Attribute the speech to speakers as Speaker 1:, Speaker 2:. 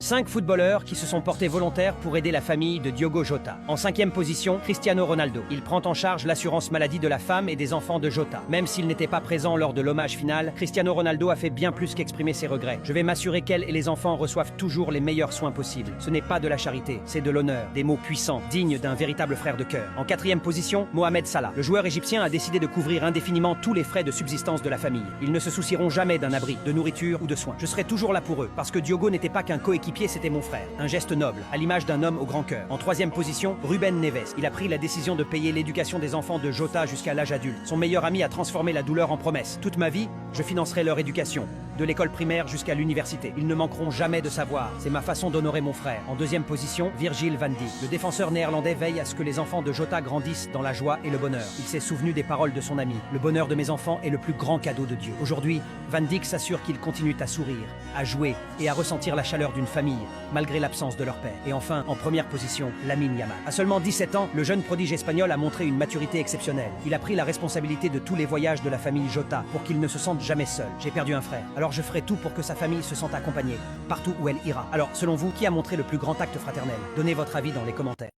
Speaker 1: 5 footballeurs qui se sont portés volontaires pour aider la famille de Diogo Jota. En 5e position, Cristiano Ronaldo. Il prend en charge l'assurance maladie de la femme et des enfants de Jota. Même s'il n'était pas présent lors de l'hommage final, Cristiano Ronaldo a fait bien plus qu'exprimer ses regrets. Je vais m'assurer qu'elle et les enfants reçoivent toujours les meilleurs soins possibles. Ce n'est pas de la charité, c'est de l'honneur. Des mots puissants, dignes d'un véritable frère de cœur. En 4e position, Mohamed Salah. Le joueur égyptien a décidé de couvrir indéfiniment tous les frais de subsistance de la famille. Ils ne se soucieront jamais d'un abri, de nourriture ou de soins. Je serai toujours là pour eux, parce que Diogo n'était pas qu'un coéquipier, c'était mon frère. Un geste noble, à l'image d'un homme au grand cœur. En 3e position, Ruben Neves. Il a pris la décision de payer l'éducation des enfants de Jota jusqu'à l'âge adulte. Son meilleur ami a transformé la douleur en promesse. Toute ma vie, je financerai leur éducation, de l'école primaire jusqu'à l'université. Ils ne manqueront jamais de savoir. C'est ma façon d'honorer mon frère. En 2e position, Virgil van Dijk. Le défenseur néerlandais veille à ce que les enfants de Jota grandissent dans la joie et le bonheur. Il s'est souvenu des paroles de son ami. Le bonheur de mes enfants est le plus grand cadeau de Dieu. Aujourd'hui, Van Dijk s'assure qu'ils continuent à sourire, à jouer et à ressentir la chaleur d'une famille, malgré l'absence de leur père. Et enfin, en 1re position, Lamine Yamal. À seulement 17 ans, le jeune prodige espagnol a montré une maturité exceptionnelle. Il a pris la responsabilité de tous les voyages de la famille Jota pour qu'il ne se sente jamais seul. J'ai perdu un frère, alors je ferai tout pour que sa famille se sente accompagnée, partout où elle ira. Alors, selon vous, qui a montré le plus grand acte fraternel? Donnez votre avis dans les commentaires.